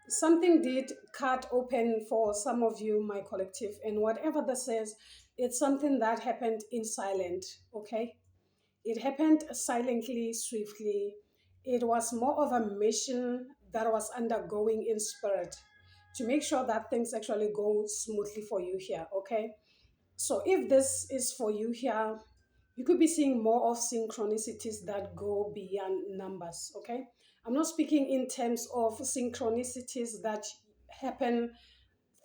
Something did cut open for some of you, my collective, and whatever this is, it's something that happened in silent, okay? It happened silently, swiftly. It was more of a mission that was undergoing in spirit to make sure that things actually go smoothly for you here, okay? So if this is for you here, you could be seeing more of synchronicities that go beyond numbers, okay? I'm not speaking in terms of synchronicities that happen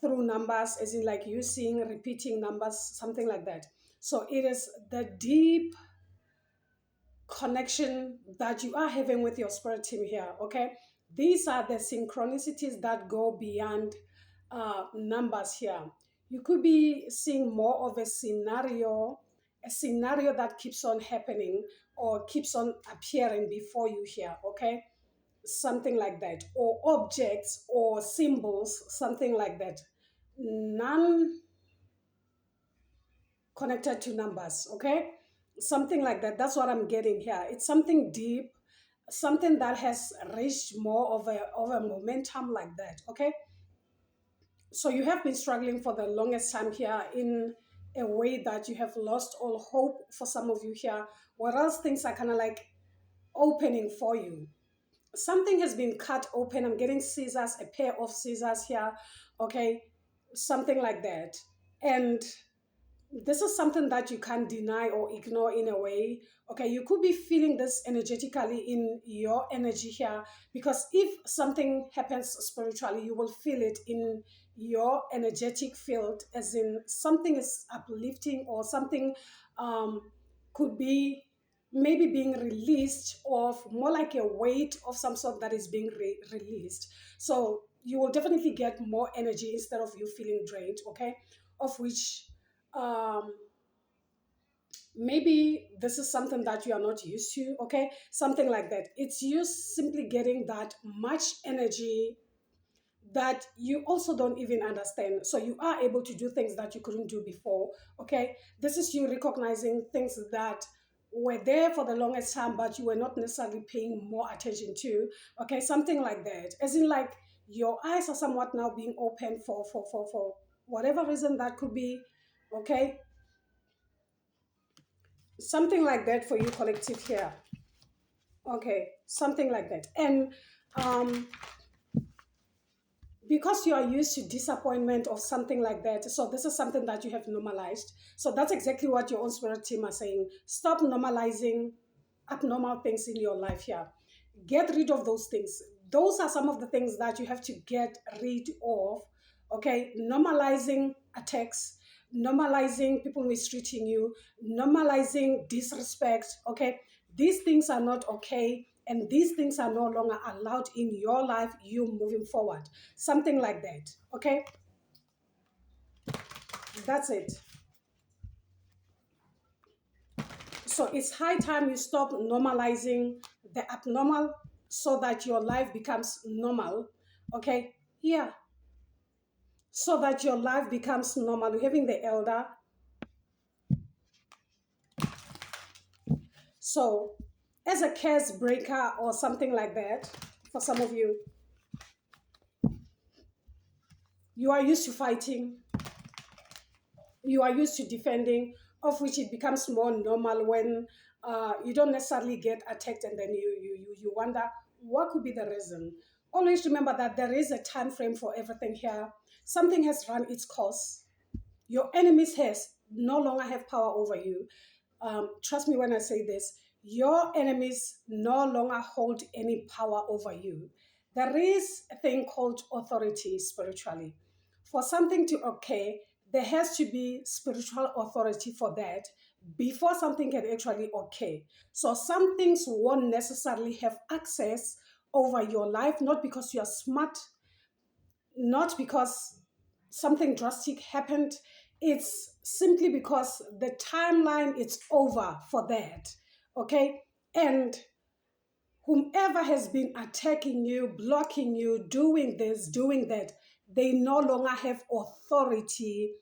through numbers, as in like you seeing repeating numbers, something like that. So it is the deep connection that you are having with your spirit team here, okay? These are the synchronicities that go beyond numbers here. You could be seeing more of a scenario that keeps on happening or keeps on appearing before you here, okay? Something like that, or objects or symbols, something like that. None connected to numbers, okay? Something like that. That's what I'm getting here. It's something deep, something that has reached more of a momentum like that, okay? So you have been struggling for the longest time here in a way that you have lost all hope for some of you here, whereas things are kind of like opening for you. Something has been cut open. I'm getting scissors, a pair of scissors here, okay? Something like that. And this is something that you can't deny or ignore in a way. Okay, you could be feeling this energetically in your energy here, because if something happens spiritually, you will feel it in your energetic field, as in something is uplifting or something um, could be maybe being released, of more like a weight of some sort that is being released. So you will definitely get more energy instead of you feeling drained, okay? Of which um maybe this is something that you are not used to, okay? Something like that. It's you simply getting that much energy that you also don't even understand, so you are able to do things that you couldn't do before, okay? This is you recognizing things that were there for the longest time but you were not necessarily paying more attention to, okay? Something like that, as in like your eyes are somewhat now being open for whatever reason that could be, okay? Something like that for you, collective here. Okay, something like that. And um, because you are used to disappointment or something like that, so this is something that you have normalized. So that's exactly what your own spirit team are saying. Stop normalizing abnormal things in your life here. Get rid of those things. Those are some of the things that you have to get rid of. Okay, normalizing attacks, normalizing people mistreating you, normalizing disrespect. Okay, these things are not okay, and these things are no longer allowed in your life, you moving forward. Something like that. Okay, that's it. So it's high time you stop normalizing the abnormal so that your life becomes normal. Okay, yeah, so that your life becomes normal. You're having the elder. So, as a curse breaker or something like that, for some of you, you are used to fighting, you are used to defending, of which it becomes more normal when you don't necessarily get attacked, and then you wonder what could be the reason. Always remember that there is a time frame for everything here. Something has run its course. Your enemies has no longer have power over you. Trust me when I say this, your enemies no longer hold any power over you. There is a thing called authority spiritually. For something to occur, there has to be spiritual authority for that before something can actually occur. So some things won't necessarily have access over your life, not because you are smart, not because something drastic happened. It's simply because the timeline is over for that, okay? And whomever has been attacking you, blocking you, doing this, doing that, they no longer have authority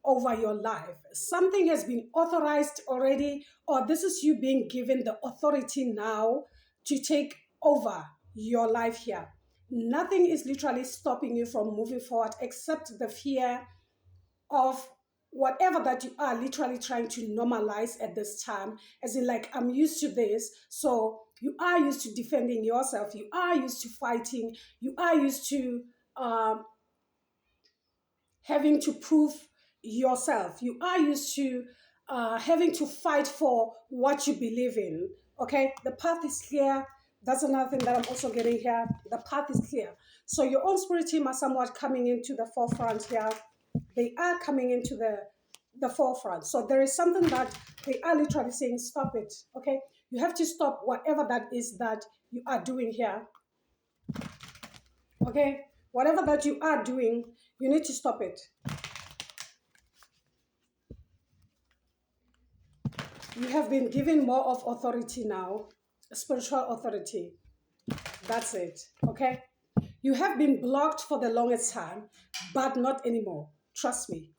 over your life. Something has been authorized already, or this is you being given the authority now to take over your life here. Nothing is literally stopping you from moving forward except the fear of whatever that you are literally trying to normalize at this time, as in like, I'm used to this. So you are used to defending yourself, you are used to fighting, you are used to um, having to prove yourself, you are used to having to fight for what you believe in. Okay, the path is clear. That's another thing that I'm also getting here. The path is clear. So your own spirit team are somewhat coming into the forefront here. They are coming into the forefront. So there is something that they are literally saying, stop it. Okay, you have to stop whatever that is that you are doing here. Okay, whatever that you are doing, you need to stop it. You have been given more of authority now, spiritual authority. That's it. Okay, you have been blocked for the longest time, but not anymore. Trust me.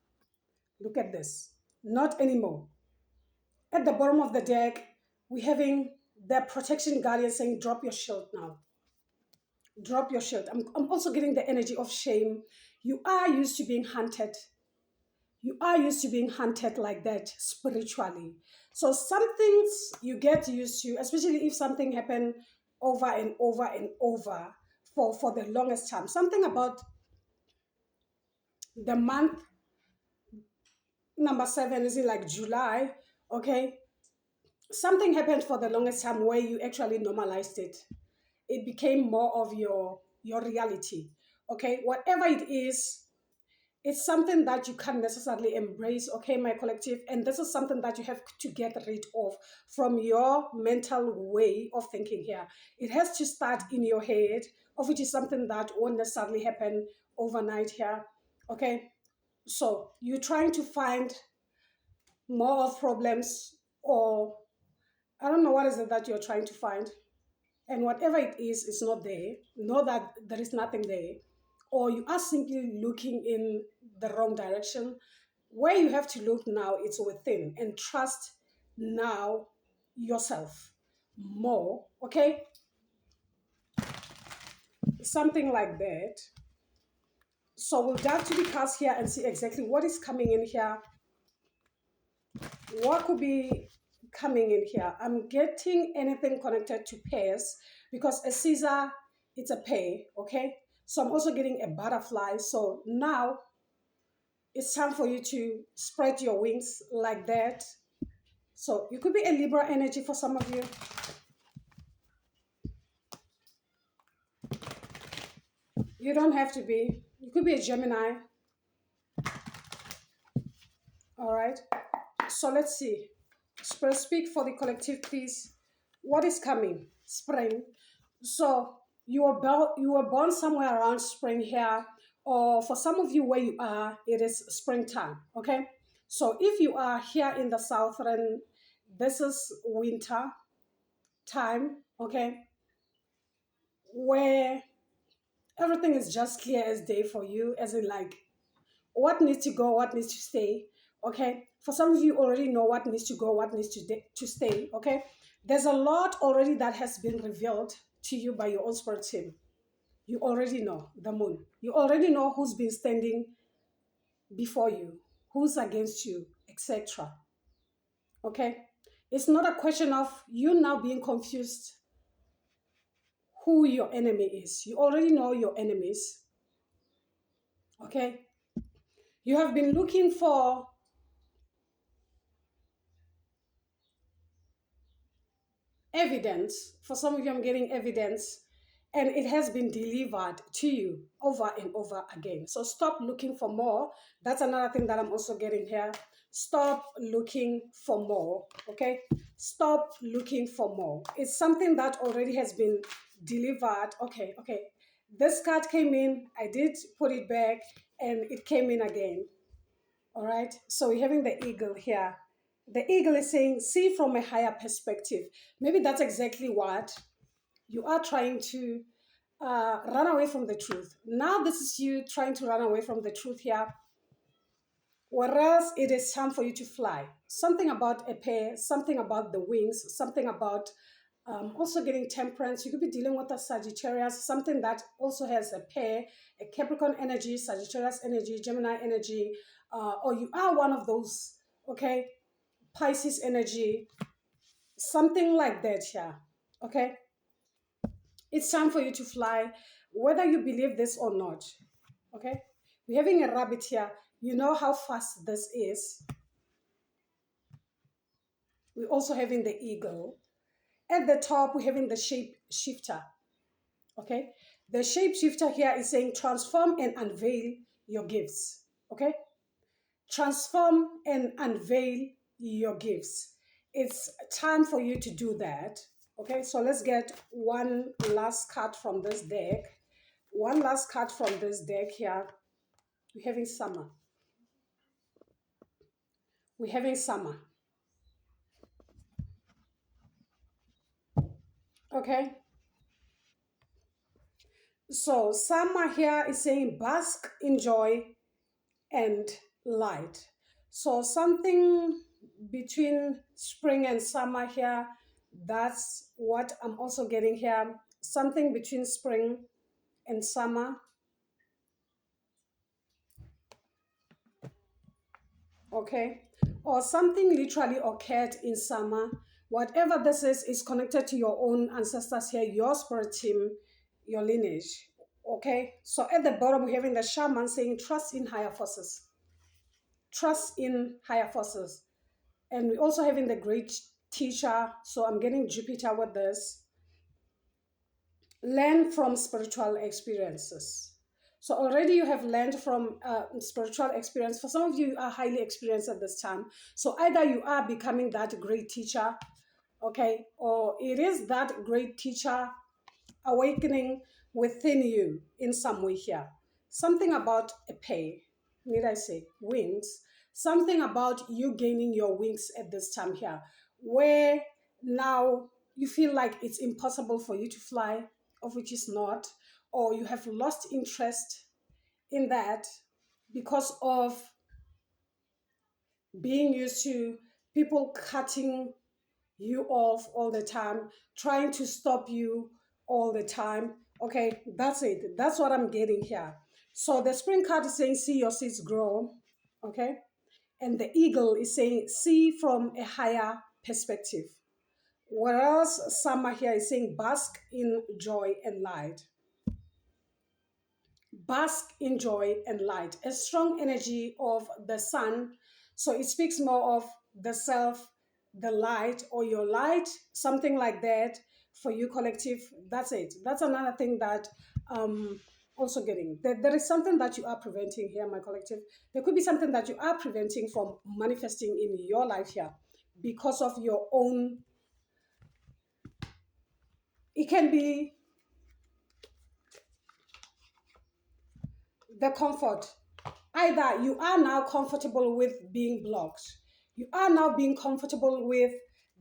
Look at this. Not anymore. At the bottom of the deck, we're having the protection guardian saying, drop your shield now. Drop your shield. I'm also getting the energy of shame. You are used to being hunted. You are used to being hunted like that spiritually. So some things you get used to, especially if something happened over and over and over for the longest time. Something about the month number 7, is it like July? Okay. Something happened for the longest time where you actually normalized it. It became more of your reality. Okay, whatever it is, it's something that you can't necessarily embrace. Okay, my collective, and this is something that you have to get rid of from your mental way of thinking here. It has to start in your head, of which is something that won't necessarily happen overnight here. Okay, so you're trying to find more of problems, or I don't know what is it that you're trying to find. And whatever it is, it's not there. Know that there is nothing there. Or you are simply looking in the wrong direction. Where you have to look now, it's within, and trust now yourself more. Okay? Something like that. So we'll dive to the cards here and see exactly what is coming in here. What could be coming in here? I'm getting anything connected to pairs, because a Caesar, it's a pair, okay? So I'm also getting a butterfly. So now it's time for you to spread your wings like that. So you could be a Libra energy for some of you. You don't have to be. You could be a Gemini. All right. So let's see. Speak for the collective, please. What is coming? Spring. So you were born somewhere around spring here, or for some of you where you are, it is springtime. Okay. So if you are here in the southern, this is winter time. Okay, where everything is just clear as day for you, as in like what needs to go, what needs to stay. Okay, for some of you already know what needs to go, what needs to stay. Okay, there's a lot already that has been revealed to you by your own spirit team. You already know the moon. You already know who's been standing before you, who's against you, etc. Okay, it's not a question of you now being confused who your enemy is. You already know your enemies. Okay, you have been looking for evidence. For some of you, I'm getting evidence, and it has been delivered to you over and over again. So stop looking for more. That's another thing that I'm also getting here. Stop looking for more. Okay, stop looking for more. It's something that already has been delivered. Okay, this card came in, I did put it back, and it came in again. All right, so we're having the eagle here. The eagle is saying, see from a higher perspective. Maybe that's exactly what you are trying to run away from the truth. Now this is you trying to run away from the truth here. Whereas it is time for you to fly. Something about a pair, something about the wings, something about Also getting temperance. You could be dealing with a Sagittarius, something that also has a pair, a Capricorn energy, Sagittarius energy, Gemini energy, or you are one of those, okay? Pisces energy, something like that here, okay? It's time for you to fly, whether you believe this or not, okay? We're having a rabbit here. You know how fast this is. We're also having the eagle. At the top, we're having the shape shifter. Okay, the shapeshifter here is saying transform and unveil your gifts. Okay, transform and unveil your gifts. It's time for you to do that. Okay, so let's get one last card from this deck. One last card from this deck here. We're having summer. We're having summer. Okay, so summer here is saying bask in joy and light. So something between spring and summer here, that's what I'm also getting here. Something between spring and summer. Okay, or something literally occurred in summer. Whatever this is connected to your own ancestors here, your spirit team, your lineage. Okay, so at the bottom we're having the shaman saying trust in higher forces. Trust in higher forces. And we also having the great teacher. So I'm getting Jupiter with this. Learn from spiritual experiences. So already you have learned from spiritual experience. For some of you, you are highly experienced at this time. So either you are becoming that great teacher, okay, or it is that great teacher awakening within you in some way here. Something about a pay, need I say, wings. Something about you gaining your wings at this time here, where now you feel like it's impossible for you to fly, of which is not, or you have lost interest in that because of being used to people cutting you off all the time, trying to stop you all the time. Okay, that's it. That's what I'm getting here. So the spring card is saying, see your seeds grow. Okay. And the eagle is saying, see from a higher perspective. Whereas summer here is saying, bask in joy and light. Bask in joy and light. A strong energy of the sun. So it speaks more of the self, the light, or your light, something like that for you collective. That's it. That's another thing that also getting. There is something that you are preventing here, my collective. There could be something that you are preventing from manifesting in your life here because of your own. It can be the comfort. Either you are now comfortable with being blocked, you are now being comfortable with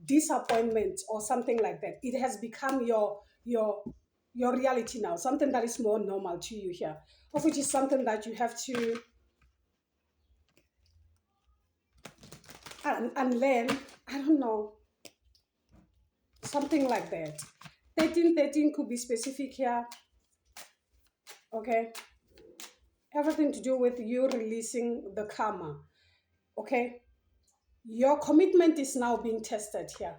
disappointment or something like that. It has become your reality now, something that is more normal to you here, of which is something that you have to unlearn. I don't know, something like that. 1313 could be specific here. Okay, everything to do with you releasing the karma. Okay, your commitment is now being tested here.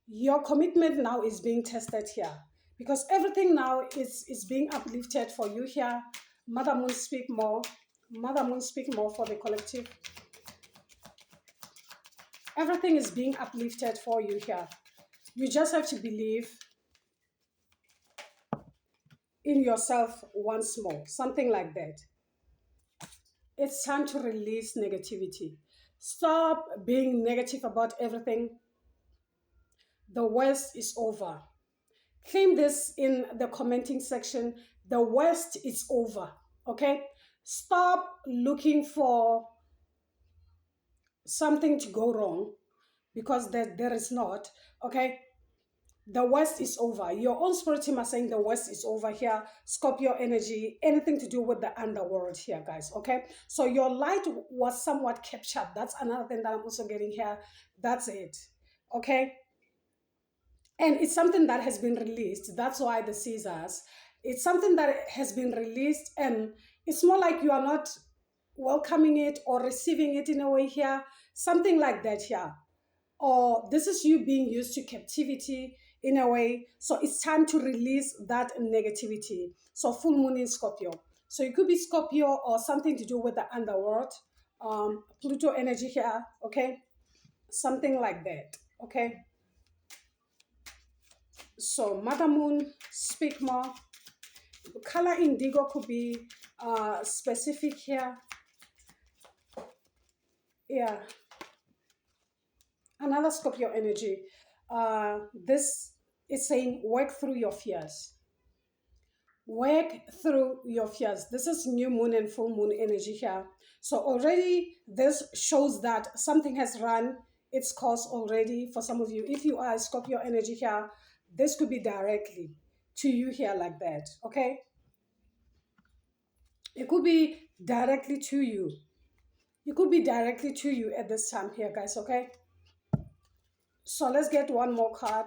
Your commitment now is being tested here because everything now is being uplifted for you here. Mother Moon, speak more. Mother Moon, speak more for the collective. Everything is being uplifted for you here. You just have to believe in yourself once more, something like that. It's time to release negativity. Stop being negative about everything. The worst is over. Claim this in the commenting section. The worst is over. Okay? Stop looking for something to go wrong because there is not. Okay? The worst is over. Your own spirit team are saying the worst is over here. Scorpio energy, anything to do with the underworld here, guys. Okay? So your light was somewhat captured. That's another thing that I'm also getting here. That's it. Okay? And it's something that has been released. That's why the scissors. It's something that has been released, and it's more like you are not welcoming it or receiving it in a way here, something like that here. Or this is you being used to captivity in a way. So it's time to release that negativity. So full moon in Scorpio. So it could be Scorpio or something to do with the underworld. Pluto energy here, okay? Something like that, okay? So Mother Moon, speak more. Color indigo could be specific here. Yeah, another Scorpio energy. This is saying work through your fears. Work through your fears. This is new moon and full moon energy here. So already this shows that something has run its course already for some of you. If you are Scorpio energy here, this could be directly to you here like that, okay? It could be directly to you. It could be directly to you at this time here, guys, okay? So let's get one more card.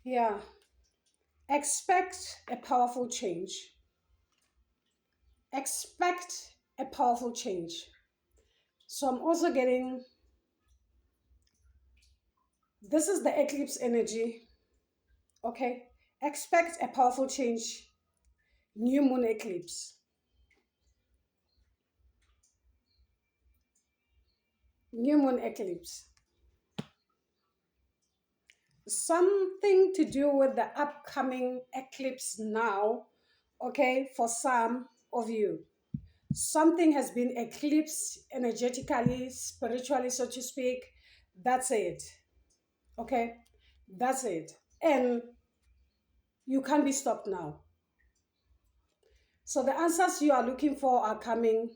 Yeah. Expect a powerful change. Expect a powerful change. So I'm also getting, this is the eclipse energy, okay? Expect a powerful change. New moon eclipse. New moon eclipse. Something to do with the upcoming eclipse now, okay, for some of you. Something has been eclipsed energetically, spiritually, so to speak. That's it, okay? That's it. And you can't be stopped now. So the answers you are looking for are coming.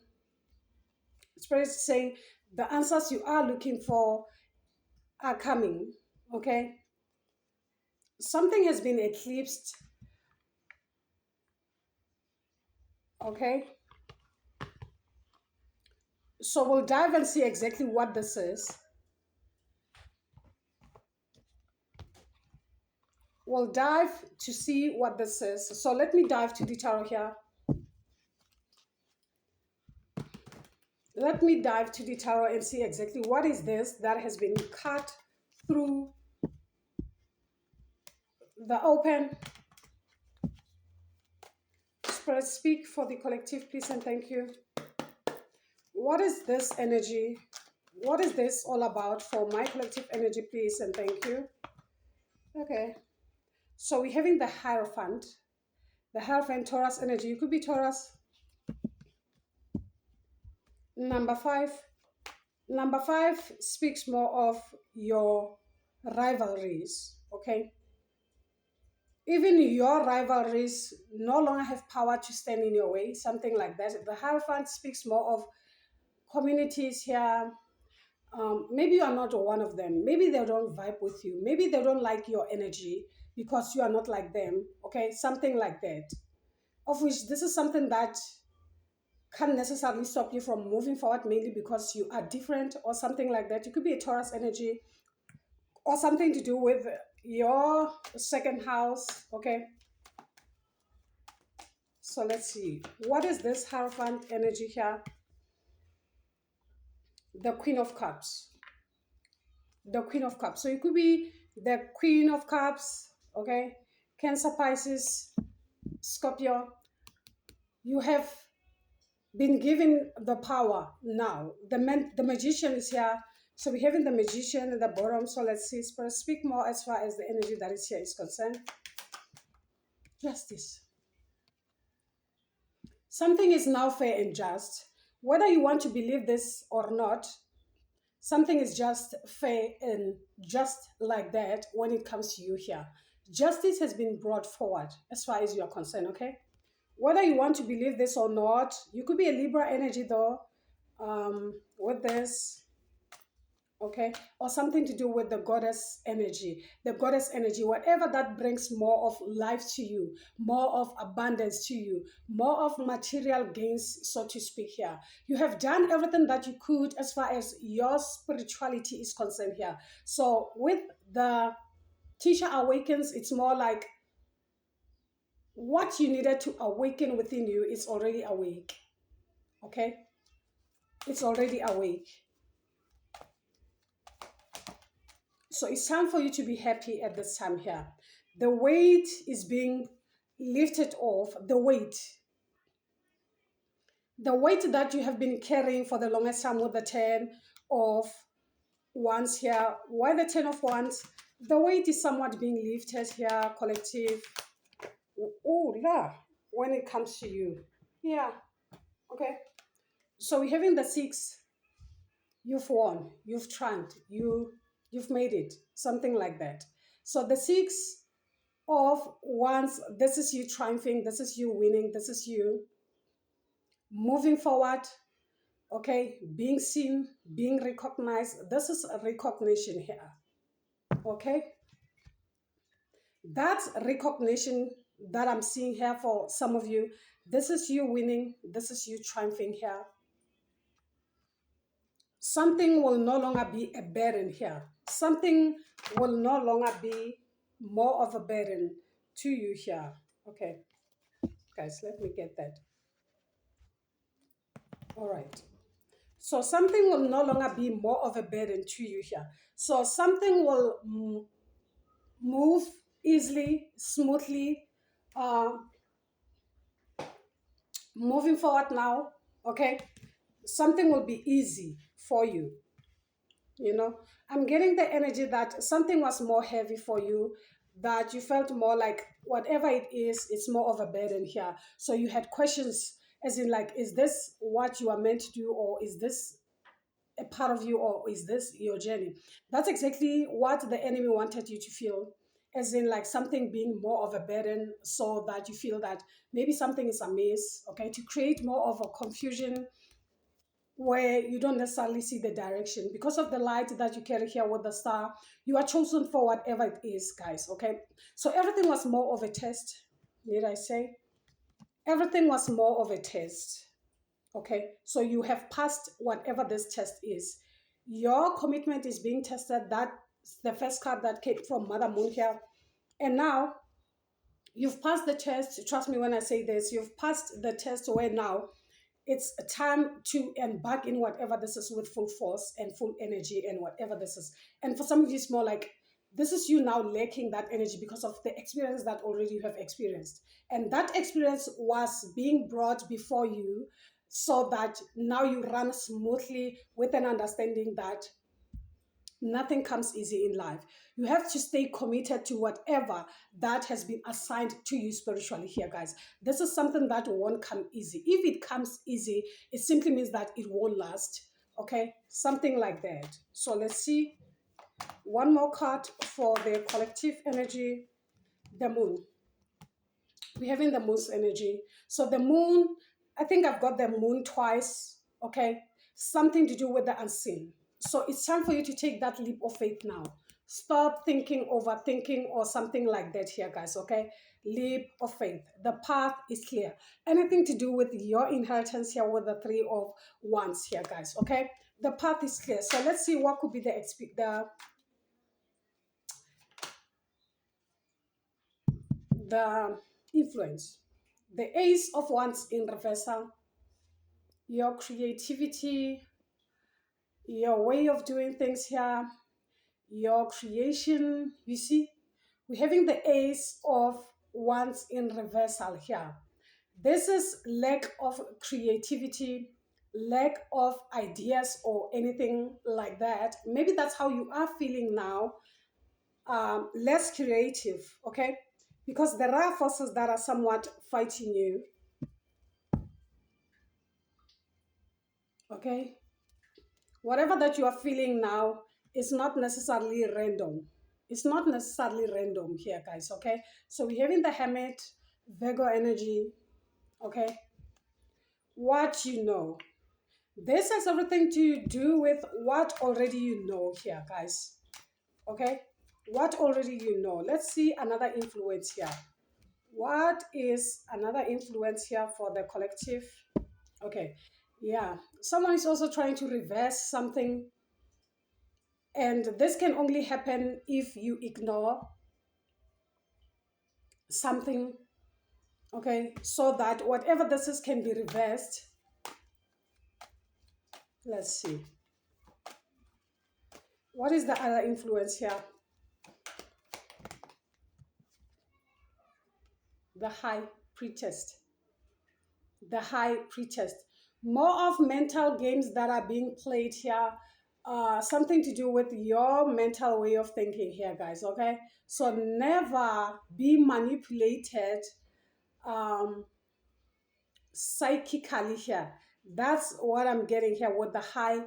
Spirit is saying the answers you are looking for are coming, okay? Something has been eclipsed, okay? So we'll dive and see exactly what this is. We'll dive to see what this is. So let me dive to the tarot here. Let me dive to the tarot and see exactly what is this that has been cut through the open. Spirit, speak for the collective, please, and thank you. What is this energy? What is this all about for my collective energy, please, and thank you. Okay. So we're having the Hierophant. The Hierophant, Taurus energy. You could be Taurus. Number 5. Number 5 speaks more of your rivalries, okay? Even your rivalries no longer have power to stand in your way, something like that. The Hierophant speaks more of communities here. Maybe you are not one of them. Maybe they don't vibe with you. Maybe they don't like your energy because you are not like them, okay? Something like that. Of which this is something that can't necessarily stop you from moving forward, mainly because you are different or something like that. You could be a Taurus energy or something to do with your second house, okay? So let's see. What is this Hierophant energy here? The Queen of Cups. The Queen of Cups. So it could be the Queen of Cups, okay? Cancer, Pisces, Scorpio. You have been given the power now. The magician is here. So we're having the magician at the bottom. So let's see. Spirit, speak more as far as the energy that is here is concerned. Justice. Something is now fair and just. Whether you want to believe this or not, something is just fair and just like that when it comes to you here. Justice has been brought forward as far as you are concerned, okay? Whether you want to believe this or not, you could be a Libra energy though, with this. okay, or something to do with the goddess energy, whatever that brings more of life to you, more of abundance to you, more of material gains, so to speak. Here you have done everything that you could as far as your spirituality is concerned here. So with the teacher awakens, it's more like what you needed to awaken within you is already awake. Okay, it's already awake. So it's time for you to be happy at this time here. The weight is being lifted off. The weight that you have been carrying for the longest time with the 10 of wands here. Why the 10 of wands? The weight is somewhat being lifted here, collective. Oh, yeah, when it comes to you. Yeah, okay. So we're having the 6. You've won, you've triumphed, you've made it, something like that. So the 6 of wands, this is you triumphing, this is you winning, this is you moving forward, okay, being seen, being recognized. This is a recognition here, okay. That's recognition that I'm seeing here for some of you. This is you winning, this is you triumphing here. Something will no longer be a burden here. Something will no longer be more of a burden to you here. Okay, guys, let me get that. All right. So something will no longer be more of a burden to you here. So something will move easily, smoothly, uh, moving forward now, okay? Something will be easy for you. You know, I'm getting the energy that something was more heavy for you, that you felt more like whatever it is, it's more of a burden here. So you had questions, as in like, is this what you are meant to do, or is this a part of you, or is this your journey? That's exactly what the enemy wanted you to feel, as in like something being more of a burden, so that you feel that maybe something is amiss, okay, to create more of a confusion where you don't necessarily see the direction. Because of the light that you carry here with the star, you are chosen for whatever it is, guys, okay? So everything was more of a test, did I say? Everything was more of a test, okay? So you have passed whatever this test is. Your commitment is being tested. That's the first card that came from Mother Moon here. And now you've passed the test. Trust me when I say this, you've passed the test where now it's a time to embark in whatever this is with full force and full energy and whatever this is. And for some of you, it's more like this is you now lacking that energy because of the experience that already you have experienced. And that experience was being brought before you so that now you run smoothly with an understanding that nothing comes easy in life. You have to stay committed to whatever that has been assigned to you spiritually here, guys. This is something that won't come easy. If it comes easy, it simply means that it won't last. Okay, something like that. So let's see one more card for the collective energy, the moon. We're having the moon's energy. So the moon, I think I've got the moon twice. Okay, something to do with the unseen. So it's time for you to take that leap of faith now. Stop thinking, overthinking, or something like that here, guys, okay? Leap of faith. The path is clear. Anything to do with your inheritance here with the 3 of wands here, guys, okay? The path is clear. So let's see what could be the influence. The ace of wands in reversal. Your creativity, your way of doing things here, your creation. You see, we're having the ace of wands in reversal here. This is lack of creativity, lack of ideas, or anything like that. Maybe that's how you are feeling now. Less creative, okay? Because there are forces that are somewhat fighting you, okay? Whatever that you are feeling now is not necessarily random. It's not necessarily random here, guys, okay? So we're having the Hermit, Virgo energy, okay? What you know. This has everything to do with what already you know here, guys. Okay? What already you know. Let's see another influence here. What is another influence here for the collective? Okay. Yeah. Someone is also trying to reverse something. And this can only happen if you ignore something. Okay. So that whatever this is can be reversed. Let's see. What is the other influence here? The high priestess. The high priestess. More of mental games that are being played here. Something to do with your mental way of thinking here, guys. Okay, so never be manipulated psychically here. That's what I'm getting here with the high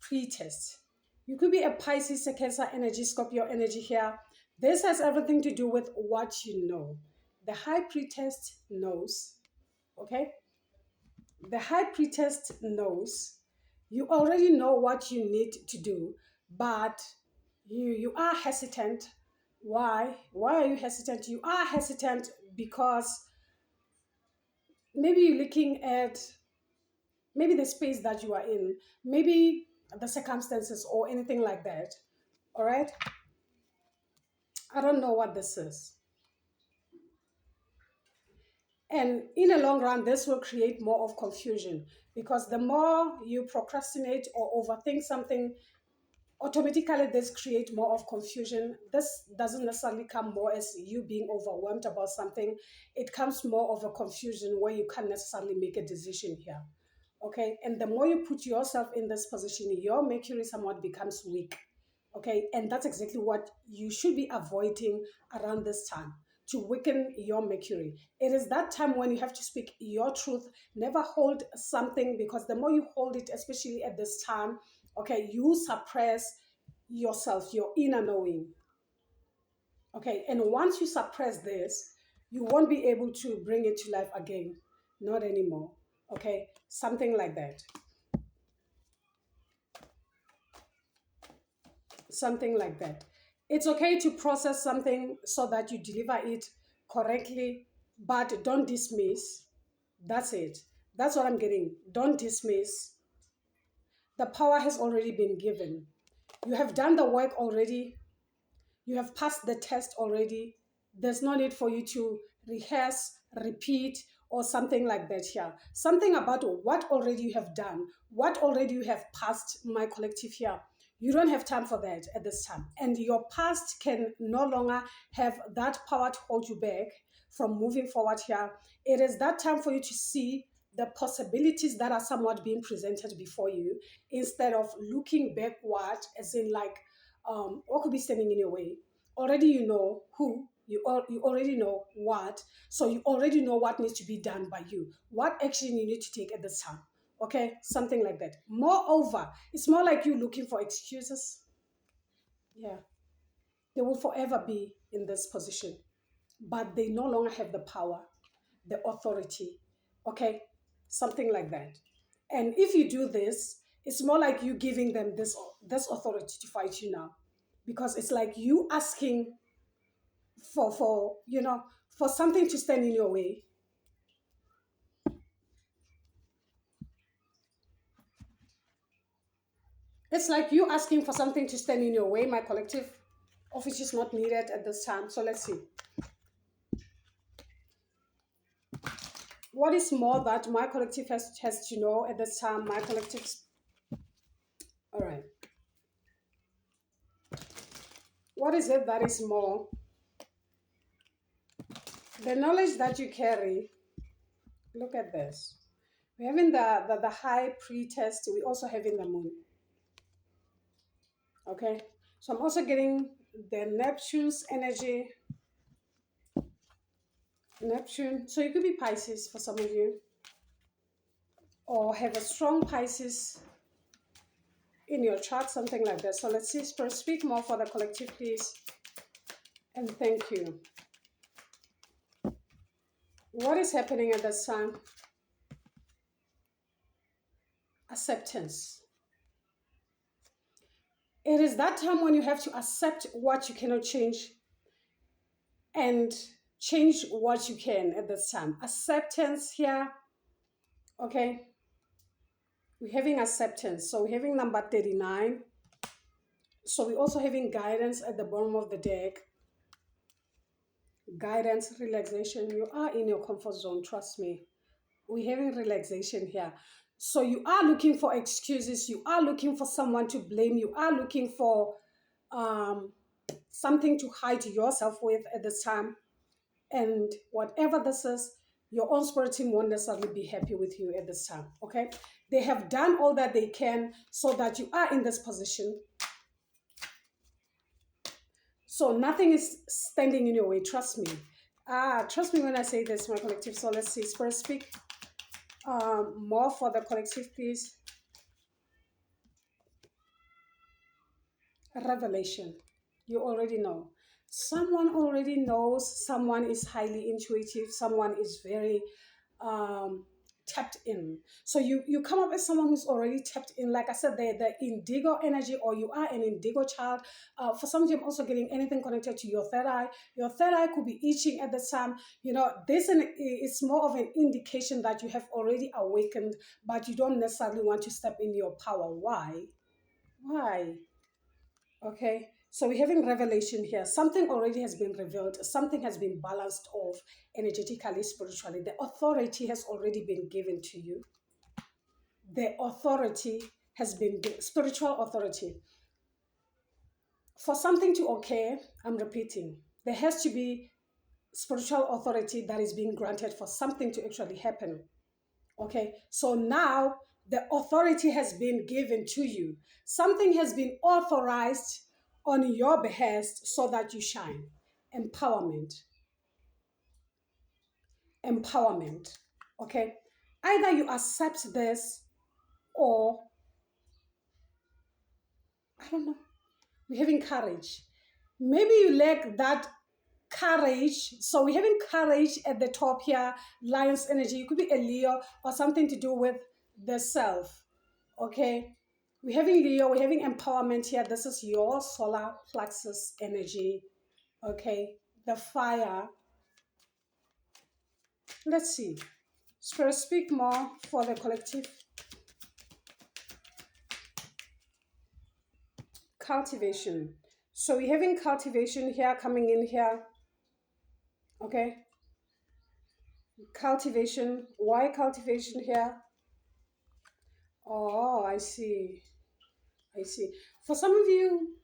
priestess. You could be a Pisces, a Cancer energy, Scorpio energy here. This has everything to do with what you know. The high priestess knows. Okay, the high priestess knows. You already know what you need to do, but you are hesitant. Why are you hesitant? You are hesitant because maybe you're looking at maybe the space that you are in, maybe the circumstances or anything like that. All right, I don't know what this is. And in the long run, this will create more of confusion, because the more you procrastinate or overthink something, automatically this create more of confusion. This doesn't necessarily come more as you being overwhelmed about something. It comes more of a confusion where you can't necessarily make a decision here. Okay, and the more you put yourself in this position, your mercury somewhat becomes weak. Okay, and that's exactly what you should be avoiding around this time, to weaken your mercury. It is that time when you have to speak your truth. Never hold something, because the more you hold it, especially at this time, okay, you suppress yourself, your inner knowing. Okay, and once you suppress this, you won't be able to bring it to life again. Not anymore. Okay, something like that. Something like that. It's okay to process something so that you deliver it correctly, but don't dismiss. That's it. That's what I'm getting. Don't dismiss. The power has already been given. You have done the work already. You have passed the test already. There's no need for you to rehearse, repeat, or something like that here. Something about what already you have done, what already you have passed, my collective here. You don't have time for that at this time. And your past can no longer have that power to hold you back from moving forward here. It is that time for you to see the possibilities that are somewhat being presented before you, instead of looking backward, as in like, what could be standing in your way. Already you know who, you already know what, so you already know what needs to be done by you, what action you need to take at this time. Okay, something like that. Moreover, it's more like you looking for excuses. Yeah, they will forever be in this position, but they no longer have the power, the authority. Okay, something like that. And if you do this, it's more like you giving them this authority to fight you now, because it's like you asking for for something to stand in your way. It's like you asking for something to stand in your way, my collective, of which is not needed at this time. So let's see. What is more that my collective has to know at this time, my collective? All right. What is it that is more? The knowledge that you carry. Look at this. We're having the high priestess. We also having the moon. Okay. So I'm also getting the Neptune's energy. Neptune. So you could be Pisces for some of you, or have a strong Pisces in your chart, something like that. So let's see, Spirit, speak more for the collective, please. And thank you. What is happening at this time? acceptance. It is that time when you have to accept what you cannot change and change what you can at this time. Acceptance here, okay? We're having acceptance. So we're having number 39. So we're also having guidance at the bottom of the deck. Guidance, relaxation. You are in your comfort zone, trust me. We're having relaxation here. So you are looking for excuses. You are looking for someone to blame. You are looking for something to hide yourself with at this time. And whatever this is, your own spirit team won't necessarily be happy with you at this time, okay? They have done all that they can so that you are in this position. So nothing is standing in your way, trust me. Trust me when I say this, my collective. So let's see, Spirit speak more for the collective, please. Revelation. You already know. Someone already knows. Someone is highly intuitive. Someone is very tapped in. So you come up as someone who's already tapped in. Like I said, the indigo energy, or you are an indigo child. For some of you, I'm also getting anything connected to your third eye. Your third eye could be itching at the time. You know, this is more of an indication that you have already awakened, but you don't necessarily want to step in your power. Why? Why? Okay, so we're having revelation here. Something already has been revealed. Something has been balanced off energetically, spiritually. The authority has already been given to you. The authority has been spiritual authority. For something to occur, I'm repeating, there has to be spiritual authority that is being granted for something to actually happen. Okay, so now the authority has been given to you. Something has been authorized on your behest so that you shine. Empowerment. Empowerment. Okay, either you accept this, or I don't know, we're having courage. Maybe you lack that courage. So we're having courage at the top here. Lion's energy. You could be a Leo or something to do with the self. Okay, we're having Leo, we're having empowerment here. This is your solar plexus energy. Okay, the fire. Let's see. Spirit, speak more for the collective. Cultivation. So we're having cultivation here coming in here. Okay, cultivation. Why cultivation here? Oh, I see. I see. For some of you,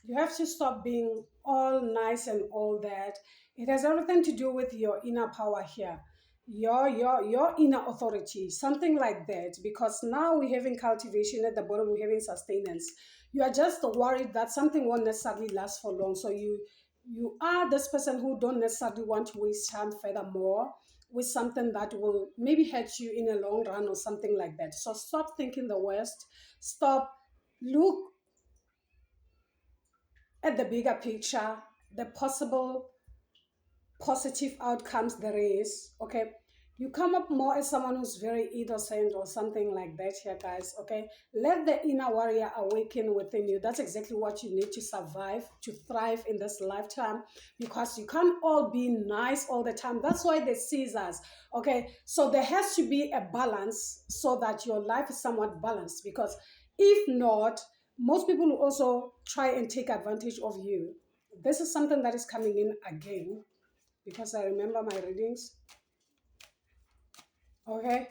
you have to stop being all nice and all that. It has everything to do with your inner power here, your inner authority, something like that. Because now we're having cultivation at the bottom, we're having sustenance. You are just worried that something won't necessarily last for long. So you are this person who don't necessarily want to waste time furthermore with something that will maybe hurt you in a long run or something like that. So stop thinking the worst. Stop. Look at the bigger picture, the possible positive outcomes there is. Okay, you come up more as someone who's very innocent or something like that here, guys. Okay, let the inner warrior awaken within you. That's exactly what you need to survive, to thrive in this lifetime, because you can't all be nice all the time. That's why they seize us. Okay, so there has to be a balance so that your life is somewhat balanced, because if not, most people will also try and take advantage of you. This is something that is coming in again, because I remember my readings. Okay.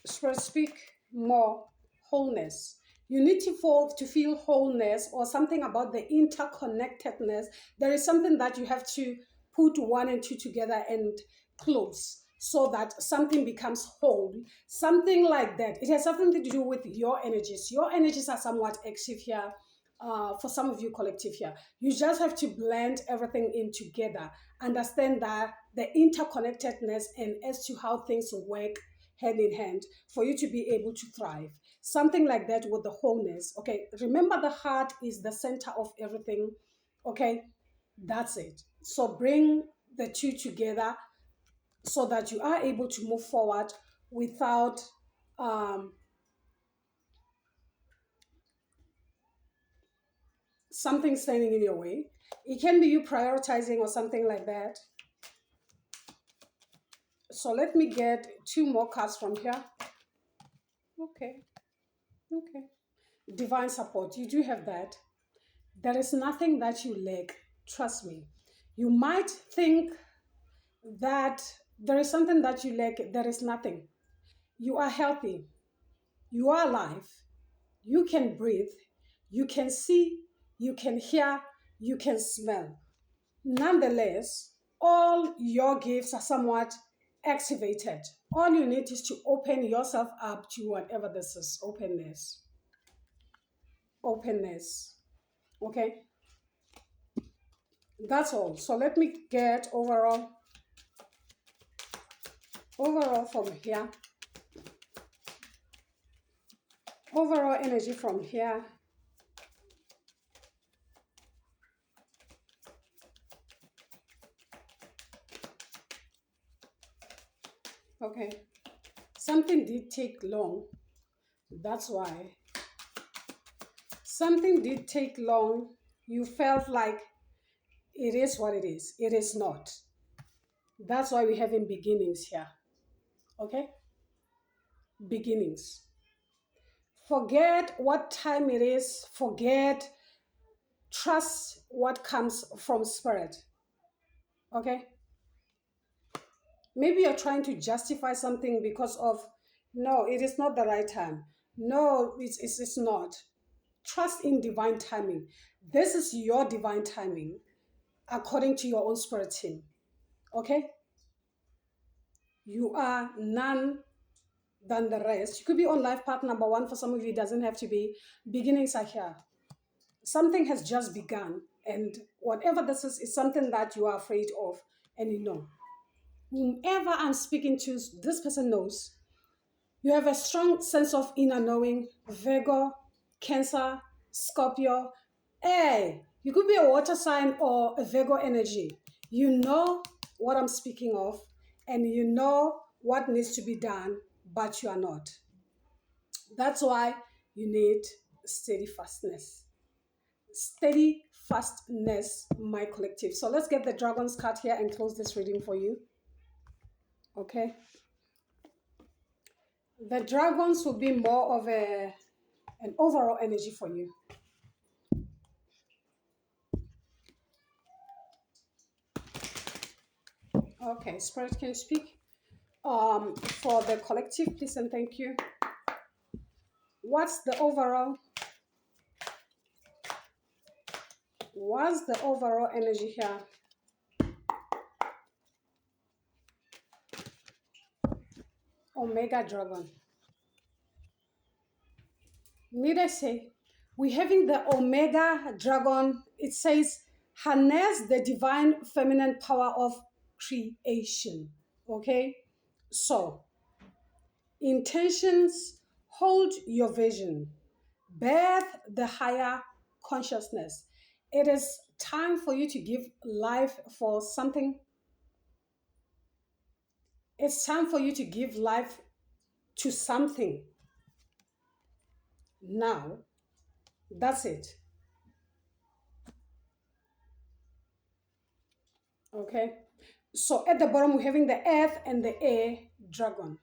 Spirit, speak more. Wholeness. You need to feel wholeness, or something about the interconnectedness. There is something that you have to put one and two together and close, so that something becomes whole. Something like that. It has something to do with your energies. Your energies are somewhat active here. For some of you collective here, you just have to blend everything in together, understand that the interconnectedness, and as to how things work hand in hand for you to be able to thrive. Something like that with the wholeness. Okay, remember the heart is the center of everything. Okay, that's it. So bring the two together, so that you are able to move forward without something standing in your way. It can be you prioritizing or something like that. So let me get two more cards from here. Okay, okay. Divine support, you do have that. There is nothing that you lack. Trust me. You might think that there is something that you lack. There is nothing. You are healthy. You are alive. You can breathe. You can see. You can hear. You can smell. Nonetheless, all your gifts are somewhat activated. All you need is to open yourself up to whatever this is. Openness. Openness. Okay? That's all. So let me get overall from here. Overall energy from here. Okay. Something did take long. That's why. Something did take long. You felt like it is what it is. It is not. That's why we're having beginnings here. Okay? Beginnings. Forget what time it is. Forget. Trust what comes from spirit. Okay? Maybe you're trying to justify something because of, no, it is not the right time. No, it's not. Trust in divine timing. This is your divine timing according to your own spirit team. Okay? You are none than the rest. You could be on life path number one. For some of you, it doesn't have to be. Beginnings are here. Something has just begun. And whatever this is something that you are afraid of. And you know. Whomever I'm speaking to, this person knows. You have a strong sense of inner knowing. Virgo, Cancer, Scorpio. Hey, you could be a water sign or a Virgo energy. You know what I'm speaking of, and you know what needs to be done, but you are not. That's why you need steadfastness. Steadfastness, my collective. So let's get the Dragon's card here and close this reading for you. Okay. The dragons will be more of an overall energy for you. Okay, Spirit, can you speak? For the collective, please and thank you. What's the overall? What's the overall energy here? Omega Dragon. Need I say, we're having the Omega Dragon. It says, harness the divine feminine power of creation. Okay? So, intentions, hold your vision. Birth the higher consciousness. It is time for you to give life for something. It's time for you to give life to something. Now, that's it. Okay? So at the bottom, we're having the earth and the air dragon.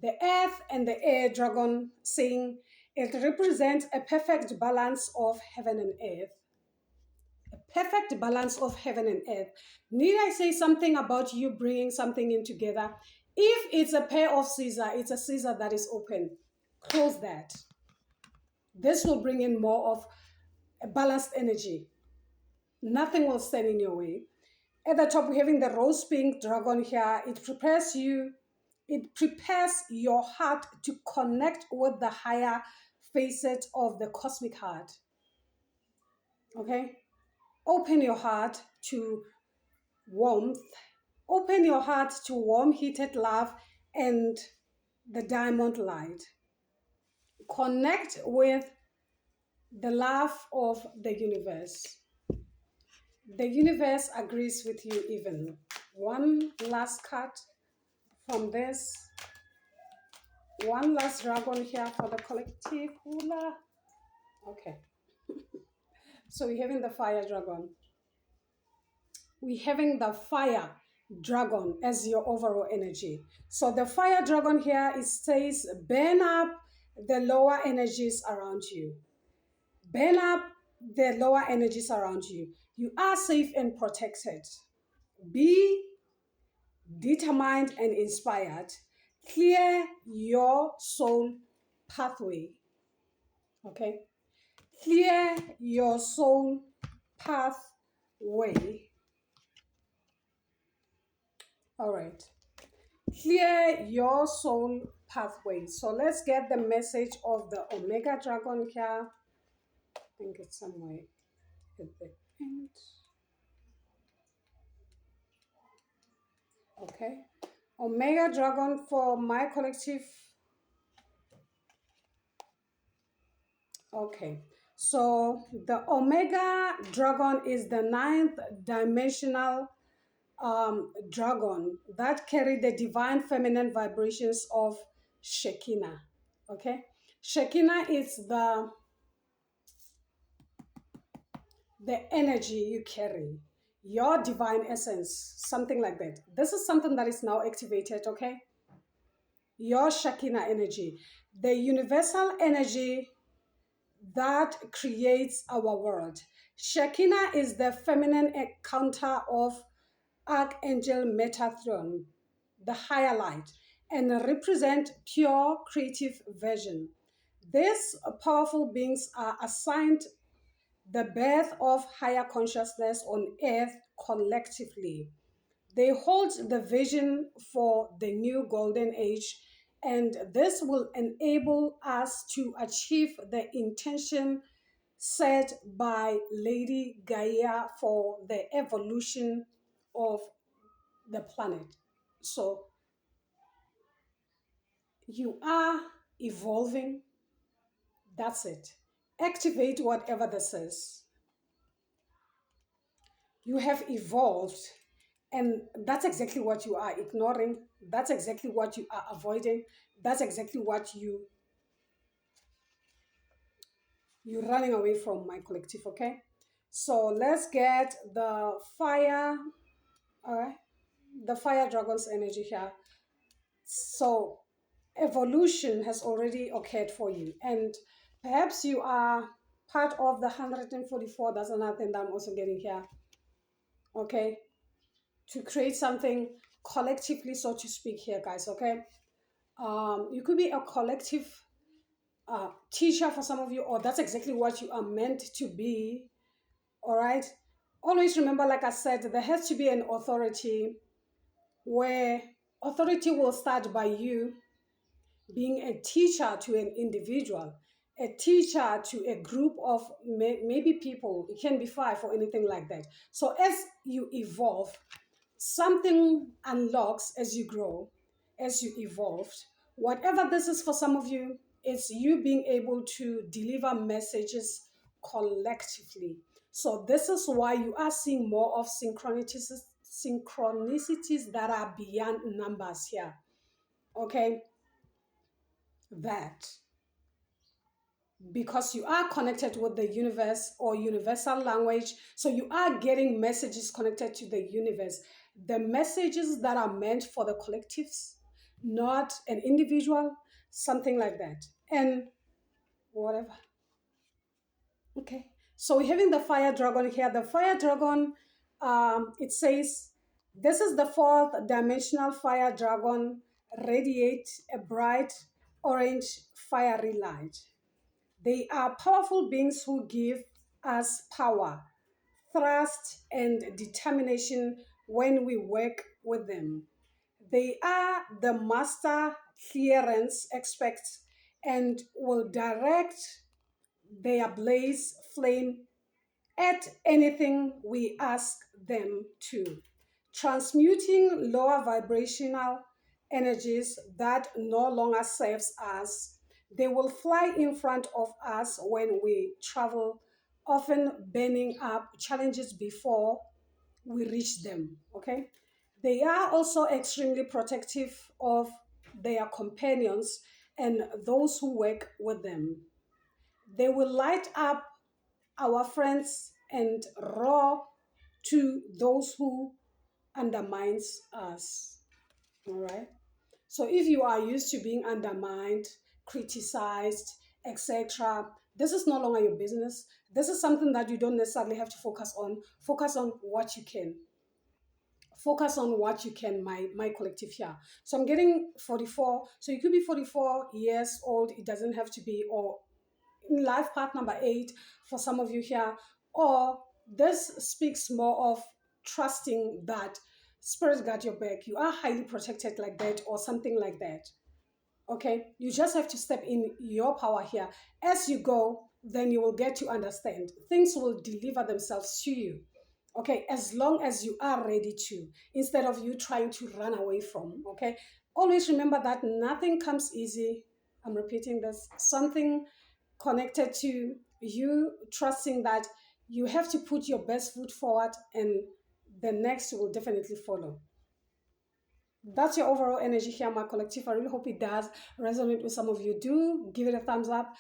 The earth and the air dragon saying it represents a perfect balance of heaven and earth. A perfect balance of heaven and earth. Need I say something about you bringing something in together? If it's a pair of scissors, it's a scissor that is open. Close that. This will bring in more of a balanced energy. Nothing will stand in your way. At the top, we're having the rose pink dragon here. It prepares your heart to connect with the higher facet of the cosmic heart. Okay? Open your heart to warmth. Open your heart to warm, heated love and the diamond light. Connect with the love of the universe. The universe agrees with you even. One last card from this. One last dragon here for the collective. Hula. Okay. So we're having the fire dragon. We're having the fire dragon as your overall energy. So the fire dragon here, it says burn up the lower energies around you. Burn up the lower energies around you. You are safe and protected. Be determined and inspired. Clear your soul pathway. Okay? Clear your soul pathway. All right. Clear your soul pathway. So let's get the message of the Omega Dragon here. I think it's somewhere at the end. Okay. Omega Dragon for my collective. Okay. So the Omega Dragon is the ninth dimensional dragon that carry the divine feminine vibrations of Shekinah. Okay. Shekinah is the energy you carry, your divine essence, something like that. This is something that is now activated, okay? Your Shekinah energy, the universal energy that creates our world. Shekinah is the feminine counter of Archangel Metatron, the higher light, and represent pure creative vision. These powerful beings are assigned the birth of higher consciousness on earth collectively. They hold the vision for the new golden age, and this will enable us to achieve the intention set by Lady Gaia for the evolution of the planet. So you are evolving. That's it. Activate whatever this is. You have evolved, and that's exactly what you are ignoring. That's exactly what you are avoiding. That's exactly what you're running away from, my collective. Okay, so let's get the fire. All right, the fire dragon's energy here. So evolution has already occurred for you, and perhaps you are part of the 144. That's another thing that I'm also getting here. Okay, to create something collectively, so to speak, here, guys. Okay, you could be a collective teacher for some of you, or that's exactly what you are meant to be. All right, always remember, like I said, there has to be an authority, where authority will start by you being a teacher to an individual, a teacher to a group of maybe people. It can be five or anything like that. So as you evolve, something unlocks as you grow, as you evolved. Whatever this is for some of you, it's you being able to deliver messages collectively. So this is why you are seeing more of synchronicities that are beyond numbers here. Okay, that because you are connected with the universe or universal language, so you are getting messages connected to the universe, the messages that are meant for the collectives, not an individual, something like that, and whatever. Okay, so we're having the fire dragon here. The fire dragon, it says this is the fourth dimensional fire dragon, radiate a bright orange fiery light. They are powerful beings who give us power, thrust, and determination when we work with them. They are the master clearance experts and will direct their blaze flame at anything we ask them to, transmuting lower vibrational energies that no longer serves us. They will fly in front of us when we travel, often burning up challenges before we reach them. Okay, They are also extremely protective of their companions and those who work with them. They will light up our friends and roar to those who undermines us. All right. So if you are used to being undermined, criticized, etc., this is no longer your business. This is something that you don't necessarily have to focus on. Focus on what you can. Focus on what you can, my collective here. So I'm getting 44. So you could be 44 years old. It doesn't have to be, or in life path number 8 for some of you here. Or this speaks more of trusting that spirit got your back. You are highly protected like that, or something like that. Okay, you just have to step in your power here. As you go, then you will get to understand. Things will deliver themselves to you. Okay, as long as you are ready to, instead of you trying to run away from. Okay, always remember that nothing comes easy. I'm repeating this. Something connected to you trusting that you have to put your best foot forward, and the next will definitely follow. That's your overall energy here, my collective. I really hope it does resonate with some of you. Do give it a thumbs up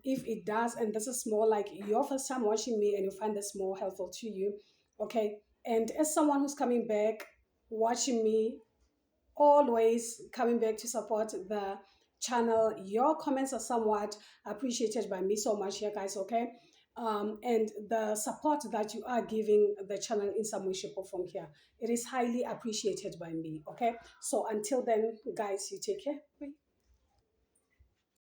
if it does, and this is more like your first time watching me and you find this more helpful to you. Okay, and as someone who's coming back watching me, always coming back to support the channel, your comments are somewhat appreciated by me so much here, guys. Okay, and the support that you are giving the channel in some way, shape, or form here, it is highly appreciated by me. Okay, so until then, guys, you take care. Bye.